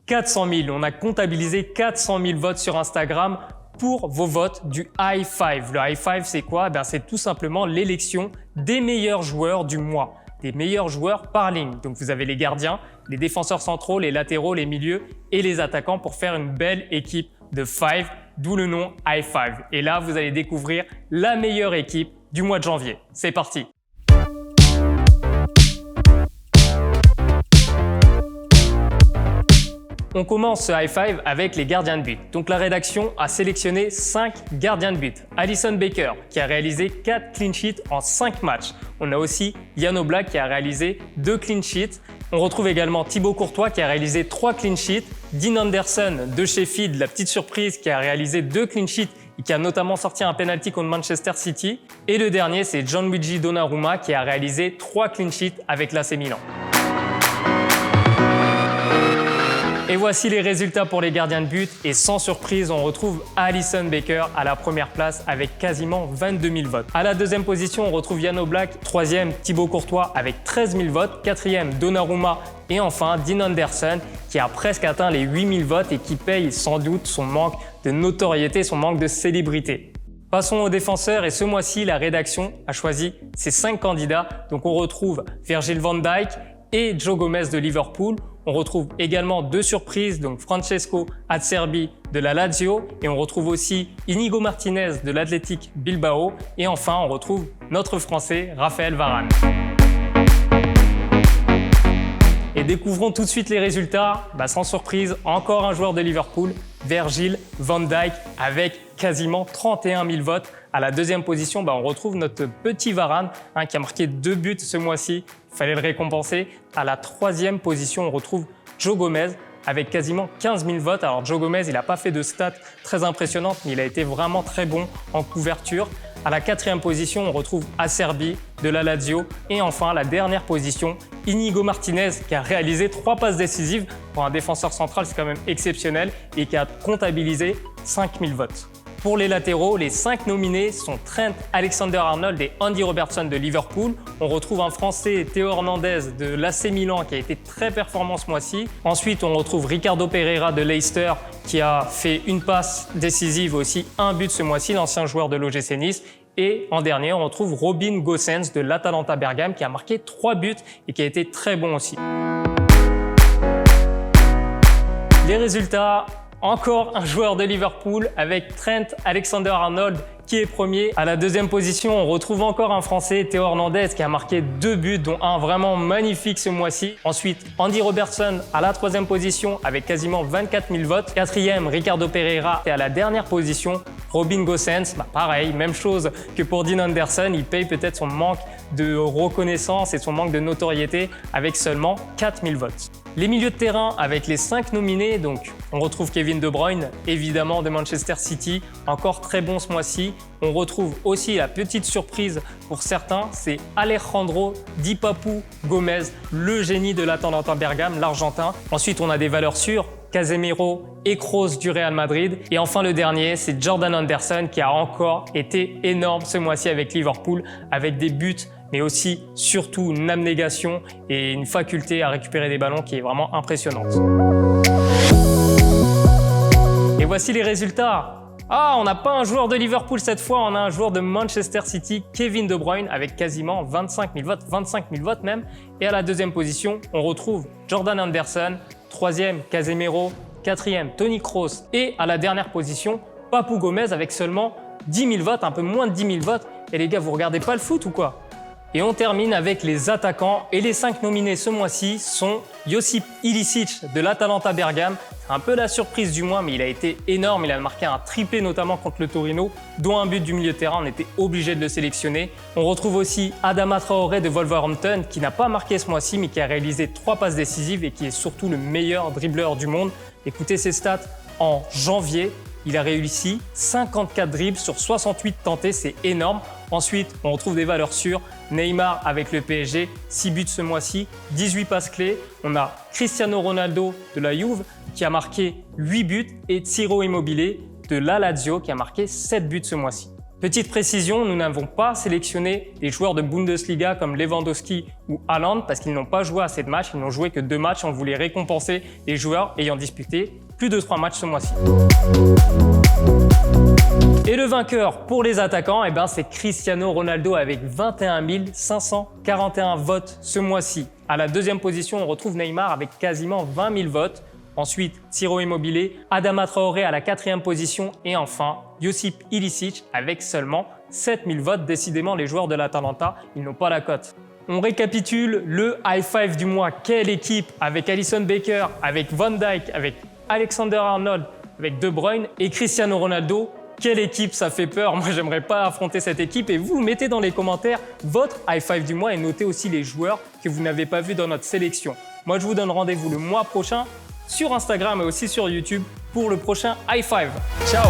400 000. On a comptabilisé 400 000 votes sur Instagram pour vos votes du High Five. Le High Five, c'est quoi? C'est tout simplement l'élection des meilleurs joueurs du mois, des meilleurs joueurs par ligne. Donc vous avez les gardiens, les défenseurs centraux, les latéraux, les milieux et les attaquants pour faire une belle équipe de Five, d'où le nom High Five. Et là, vous allez découvrir la meilleure équipe du mois de janvier. C'est parti! On commence ce high five avec les gardiens de but. Donc la rédaction a sélectionné 5 gardiens de but. Alisson Becker qui a réalisé 4 clean sheets en 5 matchs. On a aussi Jan Oblak qui a réalisé 2 clean sheets. On retrouve également Thibaut Courtois qui a réalisé 3 clean sheets. Dean Anderson de Sheffield, la petite surprise, qui a réalisé 2 clean sheets et qui a notamment sorti un penalty contre Manchester City. Et le dernier, c'est Gianluigi Donnarumma qui a réalisé 3 clean sheets avec l'AC Milan. Et voici les résultats pour les gardiens de but et sans surprise, on retrouve Alisson Becker à la première place avec quasiment 22 000 votes. À la deuxième position, on retrouve Jan Oblak, troisième Thibaut Courtois avec 13 000 votes, quatrième Donnarumma et enfin Dean Anderson qui a presque atteint les 8 000 votes et qui paye sans doute son manque de notoriété, son manque de célébrité. Passons aux défenseurs et ce mois-ci, la rédaction a choisi ses 5 candidats. Donc on retrouve Virgil van Dijk et Joe Gomez de Liverpool. On retrouve également 2 surprises, donc Francesco Acerbi de la Lazio et on retrouve aussi Inigo Martinez de l'Athletic Bilbao et enfin on retrouve notre Français Raphaël Varane. Et découvrons tout de suite les résultats. Sans surprise, encore un joueur de Liverpool, Virgil van Dijk avec quasiment 31 000 votes. À la deuxième position, on retrouve notre petit Varane qui a marqué 2 buts ce mois-ci. Il fallait le récompenser. À la troisième position, on retrouve Joe Gomez avec quasiment 15 000 votes. Alors Joe Gomez, il n'a pas fait de stats très impressionnantes, mais il a été vraiment très bon en couverture. À la quatrième position, on retrouve Acerbi de la Lazio. Et enfin, la dernière position, Inigo Martinez qui a réalisé 3 passes décisives. Pour un défenseur central, c'est quand même exceptionnel et qui a comptabilisé 5 000 votes. Pour les latéraux, les 5 nominés sont Trent Alexander-Arnold et Andy Robertson de Liverpool. On retrouve un Français, Théo Hernandez de l'AC Milan qui a été très performant ce mois-ci. Ensuite, on retrouve Ricardo Pereira de Leicester qui a fait une passe décisive aussi, un but ce mois-ci, l'ancien joueur de l'OGC Nice. Et en dernier, on retrouve Robin Gosens de l'Atalanta Bergame qui a marqué 3 buts et qui a été très bon aussi. Les résultats. Encore un joueur de Liverpool avec Trent Alexander-Arnold qui est premier. À la deuxième position, on retrouve encore un Français, Théo Hernandez, qui a marqué 2 buts, dont un vraiment magnifique ce mois-ci. Ensuite, Andy Robertson à la troisième position avec quasiment 24 000 votes. Quatrième, Ricardo Pereira. Et à la dernière position, Robin Gosens. Pareil, même chose que pour Dean Anderson. Il paye peut-être son manque de reconnaissance et son manque de notoriété avec seulement 4 000 votes. Les milieux de terrain avec les 5 nominés, donc on retrouve Kevin De Bruyne, évidemment de Manchester City, encore très bon ce mois-ci. On retrouve aussi la petite surprise pour certains, c'est Alejandro Di Papu Gomez, le génie de l'Atalanta Bergame, l'Argentin. Ensuite, on a des valeurs sûres, Casemiro et Kroos du Real Madrid. Et enfin, le dernier, c'est Jordan Henderson qui a encore été énorme ce mois-ci avec Liverpool, avec des buts mais aussi surtout une abnégation et une faculté à récupérer des ballons qui est vraiment impressionnante. Et voici les résultats. On n'a pas un joueur de Liverpool cette fois, on a un joueur de Manchester City, Kevin De Bruyne, avec quasiment 25 000 votes même. Et à la deuxième position, on retrouve Jordan Henderson, troisième Casemiro, quatrième Toni Kroos et à la dernière position, Papu Gomez avec seulement 10 000 votes, un peu moins de 10 000 votes. Et les gars, vous regardez pas le foot ou quoi ? Et on termine avec les attaquants et les 5 nominés ce mois-ci sont Josip Ilicic de l'Atalanta Bergame. C'est un peu la surprise du mois, mais il a été énorme. Il a marqué un triplé notamment contre le Torino, dont un but du milieu de terrain. On était obligé de le sélectionner. On retrouve aussi Adama Traoré de Wolverhampton qui n'a pas marqué ce mois-ci, mais qui a réalisé 3 passes décisives et qui est surtout le meilleur dribbleur du monde. Écoutez ses stats en janvier. Il a réussi 54 dribbles sur 68 tentés, c'est énorme. Ensuite, on retrouve des valeurs sûres. Neymar avec le PSG, 6 buts ce mois-ci, 18 passes clés. On a Cristiano Ronaldo de la Juve qui a marqué 8 buts et Ciro Immobile de la Lazio qui a marqué 7 buts ce mois-ci. Petite précision, nous n'avons pas sélectionné des joueurs de Bundesliga comme Lewandowski ou Haaland parce qu'ils n'ont pas joué assez de matchs, ils n'ont joué que 2 matchs. On voulait récompenser les joueurs ayant disputé plus de 3 matchs ce mois-ci. Et le vainqueur pour les attaquants, c'est Cristiano Ronaldo avec 21 541 votes ce mois-ci. À la deuxième position, on retrouve Neymar avec quasiment 20 000 votes. Ensuite, Ciro Immobile, Adama Traoré à la 4e position et enfin, Josip Ilicic avec seulement 7 000 votes. Décidément, les joueurs de l'Atalanta, ils n'ont pas la cote. On récapitule le high five du mois. Quelle équipe avec Alisson Becker, avec Van Dijk, avec Alexander Arnold, avec De Bruyne et Cristiano Ronaldo. Quelle équipe, ça fait peur. Moi, j'aimerais pas affronter cette équipe. Et vous, mettez dans les commentaires votre high five du mois et notez aussi les joueurs que vous n'avez pas vus dans notre sélection. Moi, je vous donne rendez-vous le mois prochain sur Instagram et aussi sur YouTube pour le prochain high five. Ciao!